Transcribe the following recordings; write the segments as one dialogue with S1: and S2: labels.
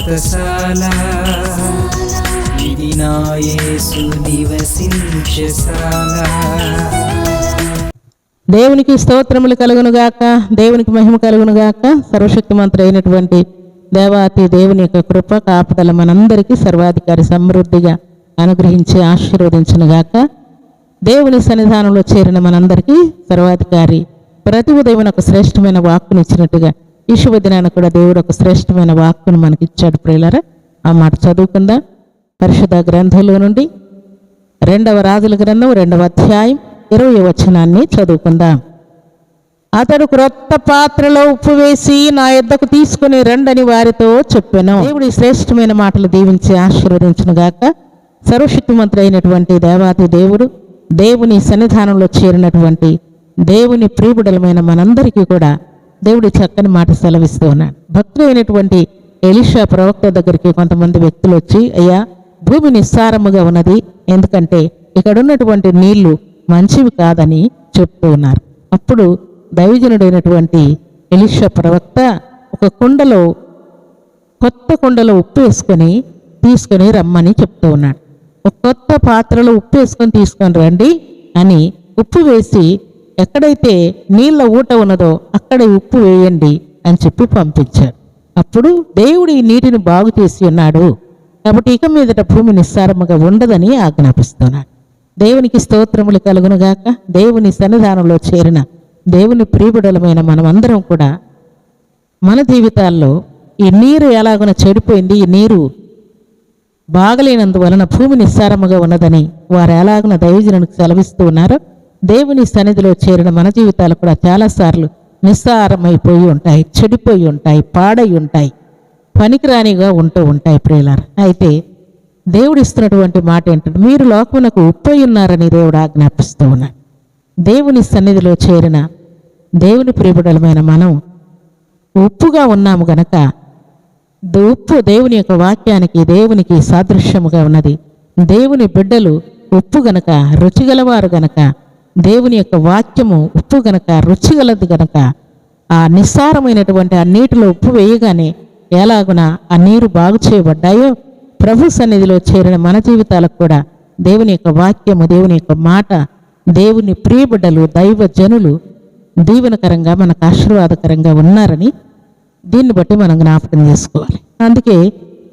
S1: వ్రతశాల ఇది నా యేసు నివసించశాల.
S2: దేవునికి స్తోత్రములు కలుగునుగాక, దేవునికి మహిమ కలుగునుగాక. సర్వశక్తిమంతుడు అయినటువంటి దేవాతి దేవుని యొక్క కృప కాపుదల మనందరికీ సర్వాధికారి సమృద్ధిగా అనుగ్రహించి ఆశీర్వదించునుగాక. దేవుని సన్నిధానంలో చేరిన మనందరికీ సర్వాధికారి ప్రతి ఉదయం ఒక శ్రేష్టమైన వాక్కుని ఇచ్చినట్టుగా ఈ శుభ దినాన కూడా దేవుడు ఒక శ్రేష్టమైన వాక్కును మనకి ఇచ్చాడు. ప్రియులారా, ఆ మాట చదువుకుందాం. పరిశుద్ధ గ్రంథంలో నుండి 2వ రాజుల గ్రంథం 2వ అధ్యాయం 20వ వచనాన్ని చదువుకుందాం. అతడు క్రొత్త పాత్రలో ఉప్పు వేసి నా యొద్దకు తీసుకుని రండని వారితో చెప్పాను. దేవుడి శ్రేష్టమైన మాటలు దీవించి ఆశీర్వదించునుగాక. సర్వశక్తిమంతుడు అయినటువంటి దేవాతి దేవుడు, దేవుని సన్నిధానంలో చేరినటువంటి దేవుని ప్రియబిడలమైన మనందరికీ కూడా దేవుడి చక్కని మాట సెలవిస్తూ ఉన్నాడు. భక్తుడు అయినటువంటి ఎలీషా ప్రవక్త దగ్గరికి కొంతమంది వ్యక్తులు వచ్చి, అయ్యా, భూమి నిస్సారముగా ఉన్నది, ఎందుకంటే ఇక్కడ ఉన్నటువంటి నీళ్లు మంచివి కాదని చెప్తూ ఉన్నారు. అప్పుడు దైవజనుడైనటువంటి ఎలీషా ప్రవక్త ఒక కుండలో, కొత్త కుండలో ఉప్పు వేసుకొని తీసుకొని రమ్మని చెప్తూ ఉన్నాడు. ఒక కొత్త పాత్రలో ఉప్పు వేసుకొని తీసుకొని రండి అని ఉప్పు వేసి, ఎక్కడైతే నీళ్ళ ఊట ఉన్నదో అక్కడ ఉప్పు వేయండి అని చెప్పి పంపించాడు. అప్పుడు దేవుడు ఈ నీటిని బాగు చేసి ఉన్నాడు, కాబట్టి ఇక మీదట భూమి నిస్సారముగా ఉండదని ఆజ్ఞాపిస్తున్నాడు. దేవునికి స్తోత్రములు కలుగునుగాక. దేవుని సన్నిధానంలో చేరిన దేవుని ప్రియబిడలమైన మనమందరం కూడా మన జీవితాల్లో ఈ నీరు ఎలాగున చెడిపోయింది, ఈ నీరు బాగలేనందువలన భూమి నిస్సారముగా ఉన్నదని వారు ఎలాగున దైవజనునికి సెలవిస్తూ ఉన్నారో, దేవుని సన్నిధిలో చేరిన మన జీవితాలు కూడా చాలాసార్లు నిస్సారమైపోయి ఉంటాయి, చెడిపోయి ఉంటాయి, పాడై ఉంటాయి, పనికిరానిగా ఉంటూ ఉంటాయి. ప్రియులారా, అయితే దేవుడు ఇస్తున్నటువంటి మాట ఏంటంటే, మీరు లోకమునకు ఉప్పై ఉన్నారని దేవుడు ఆజ్ఞాపిస్తూ ఉన్నాడు. దేవుని సన్నిధిలో చేరిన దేవుని ప్రియబిడలమైన మనం ఉప్పుగా ఉన్నాము గనక, ఉప్పు దేవుని యొక్క వాక్యానికి, దేవునికి సాదృశ్యముగా ఉన్నది. దేవుని బిడ్డలు ఉప్పు గనక, రుచిగలవారు గనక, దేవుని యొక్క వాక్యము ఉప్పు గనక, రుచిగలది గనక, ఆ నిస్సారమైనటువంటి ఆ నీటిలో ఉప్పు వేయగానే ఎలాగున ఆ నీరు బాగు చేయబడ్డాయో, ప్రభు సన్నిధిలో చేరిన మన జీవితాలకు కూడా దేవుని యొక్క వాక్యము, దేవుని యొక్క మాట, దేవుని ప్రియబిడ్డలు, దైవ జనులు దీవెనకరంగా, మనకు ఆశీర్వాదకరంగా ఉన్నారని దీన్ని బట్టి మనం జ్ఞాపకం చేసుకోవాలి. అందుకే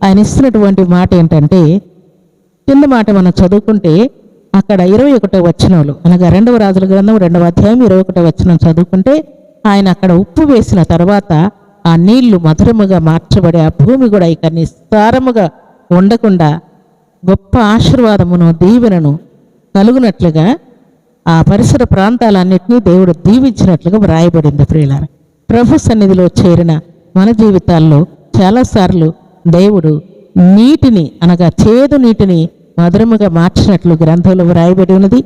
S2: ఆయన ఇస్తున్నటువంటి మాట ఏంటంటే, కింద మాట మనం చదువుకుంటే అక్కడ 21వ వచనంలో, అనగా 2వ రాజుల గ్రంథం 2వ అధ్యాయం 21వ వచనం చదువుకుంటే, ఆయన అక్కడ ఉప్పు వేసిన తర్వాత ఆ నీళ్లు మధురముగా మార్చబడి ఆ భూమి కూడా ఇక నిస్సారముగా ఉండకుండా గొప్ప ఆశీర్వాదమును, దీవెనను కలుగునట్లుగా ఆ పరిసర ప్రాంతాలన్నింటినీ దేవుడు దీవించినట్లుగా వ్రాయబడింది. ప్రియులారా, ప్రభు సన్నిధిలో చేరిన మన జీవితాల్లో చాలాసార్లు దేవుడు నీటిని, అనగా చేదు నీటిని మధురముగా మార్చినట్లు గ్రంథంలో వ్రాయబడి ఉన్నది.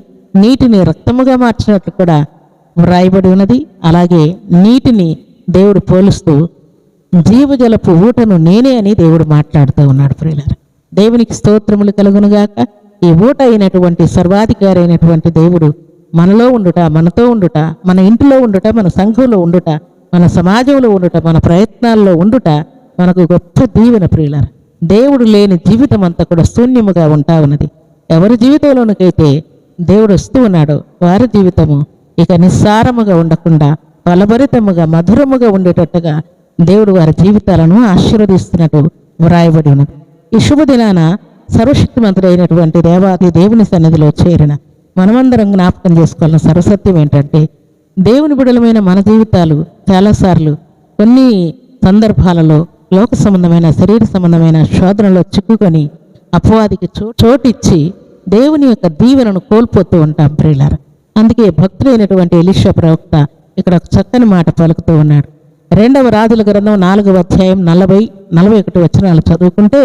S2: నీటిని రక్తముగా మార్చినట్లు కూడా వ్రాయబడి ఉన్నది. అలాగే నీటిని దేవుడు పోలుస్తూ జీవజలపు ఊటను నేనే అని దేవుడు మాట్లాడుతూ ఉన్నాడు. ప్రియులారా, దేవునికి స్తోత్రములు కలుగునుగాక. ఈ ఊట అయినటువంటి సర్వాధికారి అయినటువంటి దేవుడు మనలో ఉండుట, మనతో ఉండుట, మన ఇంటిలో ఉండుట, మన సంఘంలో ఉండుట, మన సమాజంలో ఉండుట, మన ప్రయత్నాల్లో ఉండుట మనకు గొప్ప దీవెన. ప్రియులారా, దేవుడు లేని జీవితం అంతా కూడా శూన్యముగా ఉంటా ఉన్నది. ఎవరి జీవితంలోనికైతే దేవుడు వస్తూ ఉన్నాడో వారి జీవితము ఇక నిస్సారముగా ఉండకుండా ఫలభరితముగా, మధురముగా ఉండేటట్టుగా దేవుడు వారి జీవితాలను ఆశీర్వదిస్తున్నట్టు వ్రాయబడి ఉన్నది. ఈ శుభదినాన సర్వశక్తిమంతుడైనటువంటి దేవాది దేవుని సన్నిధిలో చేరిన మనమందరం జ్ఞాపకం చేసుకోవాలని సర్వసత్యం ఏంటంటే, దేవుని బిడలమైన మన జీవితాలు చాలాసార్లు కొన్ని సందర్భాలలో లోక సంబంధమైన, శరీర సంబంధమైన శోధనలో చిక్కుకొని అపవాదికి చోటిచ్చి దేవుని యొక్క దీవెనను కోల్పోతూ ఉంటాం. ప్రియులారా, అందుకే భక్తుడైనటువంటి ఎలీషా ప్రవక్త ఇక్కడ ఒక చక్కని మాట పలుకుతూ ఉన్నాడు. 2వ రాజుల గ్రంథం 4వ అధ్యాయం 40-41 వచనాలు చదువుకుంటే,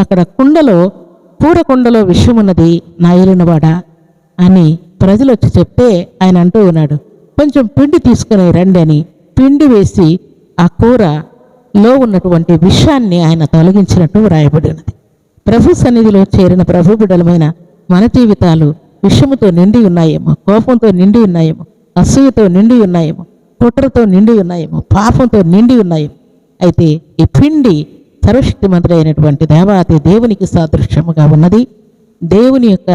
S2: అక్కడ కూర కుండలో విషమున్నది నా ఏలినవాడా అని ప్రజలు వచ్చి చెప్తే ఆయన అంటూ ఉన్నాడు, కొంచెం పిండి తీసుకుని రండి అని పిండి వేసి ఆ కూరలో ఉన్నటువంటి విషాన్ని ఆయన తొలగించినట్టు వ్రాయబడి ఉన్నది. ప్రభు సన్నిధిలో చేరిన ప్రభు బిడ్డలమైన మన జీవితాలు విషముతో నిండి ఉన్నాయేమో, కోపంతో నిండి ఉన్నాయేమో, అసూయతో నిండి ఉన్నాయేమో, కుట్రతో నిండి ఉన్నాయేమో, పాపంతో నిండి ఉన్నాయేమో. అయితే ఈ పిండి సర్వశక్తిమంతుడైనటువంటి దేవాతి దేవునికి సాదృశ్యముగా ఉన్నది. దేవుని యొక్క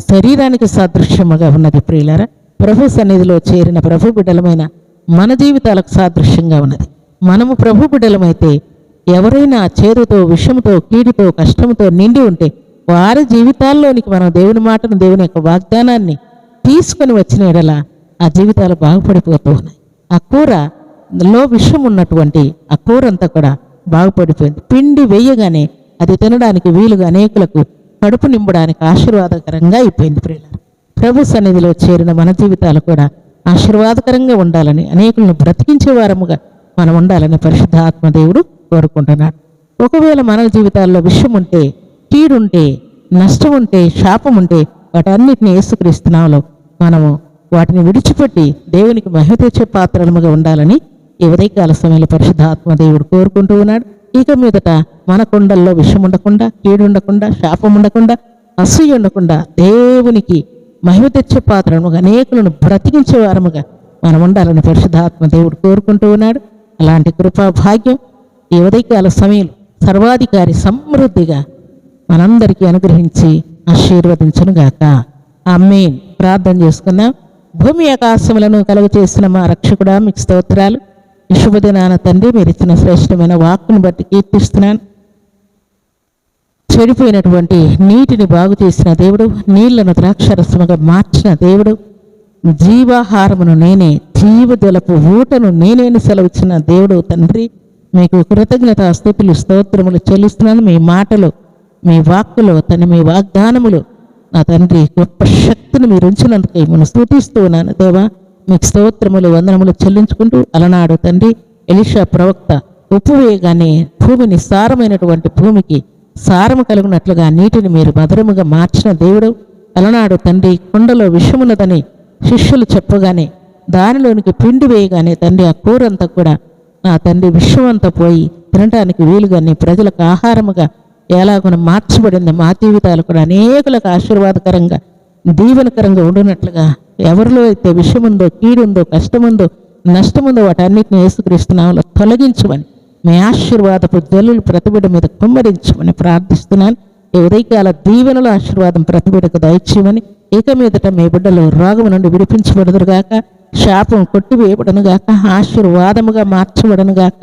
S2: శరీరానికి సాదృశ్యముగా ఉన్నది. ప్రియులారా, ప్రభు సన్నిధిలో చేరిన ప్రభు బిడ్డలమైన మన జీవితాలకు సాదృశ్యంగా ఉన్నది. మనము ప్రభు బిడ్డలమైతే ఎవరైనా చేదుతో, విషముతో, కీడుతో, కష్టంతో నిండి ఉంటే వారి జీవితాల్లోనికి మనం దేవుని మాటను, దేవుని యొక్క వాగ్దానాన్ని తీసుకొని వచ్చిన ఎడల ఆ జీవితాలు బాగుపడిపోతూ ఉన్నాయి. ఆ కూరలో విషం ఉన్నటువంటి ఆ కూర అంతా కూడా బాగుపడిపోయింది. పిండి వేయగానే అది తినడానికి వీలుగా అనేకులకు కడుపు నింపడానికి ఆశీర్వాదకరంగా అయిపోయింది. ప్రియులారా, ప్రభు సన్నిధిలో చేరిన మన జీవితాలు కూడా ఆశీర్వాదకరంగా ఉండాలని, అనేకులను బ్రతికించే వారముగా మనం ఉండాలని పరిశుద్ధాత్మ దేవుడు కోరుకుంటున్నాడు. ఒకవేళ మన జీవితాల్లో విషయం ఉంటే, కీడుంటే, నష్టం ఉంటే, శాపం ఉంటే వాటన్నిటిని యేసుక్రీస్తు నామములో మనము వాటిని విడిచిపెట్టి దేవునికి మహిమ తెచ్చే పాత్రలుగా ఉండాలని ఈ ఉదయకాల సమయంలో పరిశుద్ధాత్మ దేవుడు కోరుకుంటూ ఉన్నాడు. ఇక మీదట మన కొండల్లో విషం ఉండకుండా, కీడు ఉండకుండా, శాపం ఉండకుండా, అసూయ ఉండకుండా దేవునికి మహిమ తెచ్చే పాత్రముగా, అనేకులను బ్రతికించే వారముగా మనం ఉండాలని పరిశుద్ధాత్మ దేవుడు కోరుకుంటూ ఉన్నాడు. అలాంటి కృపా భాగ్యం ఈ ఉదయకాల సమయంలో సర్వాధికారి సమృద్ధిగా మనందరికీ అనుగ్రహించి ఆశీర్వదించునుగాక. ఆమేన్. ప్రార్థన చేసుకుందాం. భూమి ఆకాశములను కలుగు చేసిన మా రక్షకుడా, మీకు స్తోత్రాలు. ఈ శుభదినాన తండ్రి, మీరు ఇచ్చిన శ్రేష్టమైన వాక్కును బట్టి కీర్తిస్తున్నాను. చెడిపోయినటువంటి నీటిని బాగు చేసిన దేవుడు, నీళ్లను ద్రాక్షరసముగా మార్చిన దేవుడు, జీవాహారమును నేనే, జీవజలపు ఊటను నేనేని సెలవిచ్చిన దేవుడు తండ్రి, మీకు కృతజ్ఞత స్తుతులు స్తోత్రములు చెల్లిస్తున్నాను. మీ మాటలు, మీ వాక్కులు, మీ వాగ్దానములు నా తండ్రి గొప్ప శక్తిని మీరు ఉంచినందుకు మిమ్మల్ని స్తుతిస్తూ ఉన్నాను. దేవా, మీకు స్తోత్రములు, వందనములు చెల్లించుకుంటూ అలనాడు తండ్రి ఎలీషా ప్రవక్త ఉప్పు వేయగానే భూమిని, సారమైనటువంటి భూమికి సారము కలుగునట్లుగా నీటిని మీరు మధురముగా మార్చిన దేవుడు. అలనాడు తండ్రి కొండలో విషమున్నదని శిష్యులు చెప్పగానే దానిలోనికి పిండి వేయగానే తండ్రి ఆ కూరంతా కూడా నా తండ్రి విషమంతా పోయి తినడానికి వీలుగా నీ ప్రజలకు ఆహారముగా ఎలాగున మార్చబడింది. మా జీవితాలు కూడా అనేకులకు ఆశీర్వాదకరంగా, దీవెనకరంగా ఉండునట్లుగా ఎవరిలో అయితే విషముందో, కీడుందో, కష్టముందో, నష్టముందో వాటన్నిటిని యేసుక్రీస్తు నామములో తొలగించమని, మీ ఆశీర్వాదపు జల్లులు ప్రతిబిడ మీద కుమ్మరించమని ప్రార్థిస్తున్నాను. ఈ ఉదయకాల దీవెనల ఆశీర్వాదం ప్రతిబిడకు దయచేయమని, ఇక మీదట మీ బిడ్డలు రోగము నుండి విడిపించబడుదురుగాక, శాపం కొట్టివేయబడనుగాక, ఆశీర్వాదముగా మార్చబడనుగాక,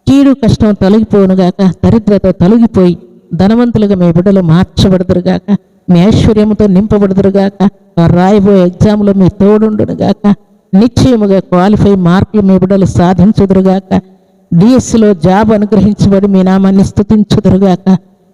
S2: కీడు కష్టం తొలగిపోనుగాక, దరిద్రత తొలగిపోయి ధనవంతులుగా మీ బిడ్డలు మార్చబడదురుగాక, మీ ఐశ్వర్యముతో నింపబడదురుగాక, రాయబోయే ఎగ్జామ్లో మీ తోడుండునుగాక, నిశ్చయముగా క్వాలిఫై మార్కులు మీ బిడ్డలు సాధించుదురుగాక, డిఎస్సిలో జాబ్ అనుగ్రహించబడి మీ నామాన్ని స్తుతించుదురుగాక,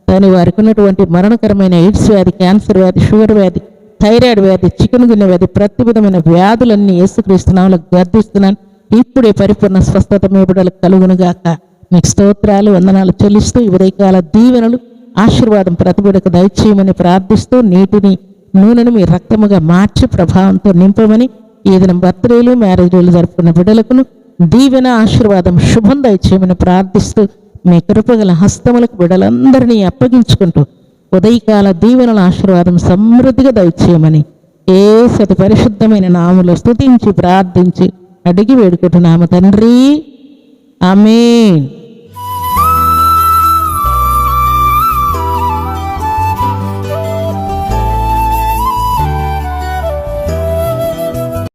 S2: దాని వారికి ఉన్నటువంటి మరణకరమైన ఎయిడ్స్ వ్యాధి, క్యాన్సర్ వ్యాధి, షుగర్ వ్యాధి, థైరాయిడ్ వ్యాధి, చికెన్ గున్య వ్యాధి, ప్రతి విధమైన వ్యాధులన్నీ యేసుక్రీస్తు నామములో గద్దిస్తున్నాను. ఇప్పుడే పరిపూర్ణ స్వస్థత మీ బిడ్డలకు కలుగునుగాక. మీకు స్తోత్రాలు, వందనాలు చెల్లిస్తూ ఈ ఉదయకాల దీవెనలు, ఆశీర్వాదం ప్రతిబిడకు దయచేయమని ప్రార్థిస్తూ, నీటిని, నూనెను మీ రక్తముగా మార్చి ప్రభావంతో నింపమని, ఈ దినం బర్త్డేలు, మ్యారేజ్లు జరుపుకున్న బిడ్డలకును దీవెన, ఆశీర్వాదం, శుభం దయచేయమని ప్రార్థిస్తూ, మీ కృపగల హస్తములకు బిడ్డలందరినీ అప్పగించుకుంటూ ఉదయకాల దీవెనల ఆశీర్వాదం సమృద్ధిగా దయచేయమని యేసు పరిశుద్ధమైన నామములో స్తుతించి ప్రార్థించి అడిగి వేడుకుంటున్నాము తండ్రి. ఆమేన్.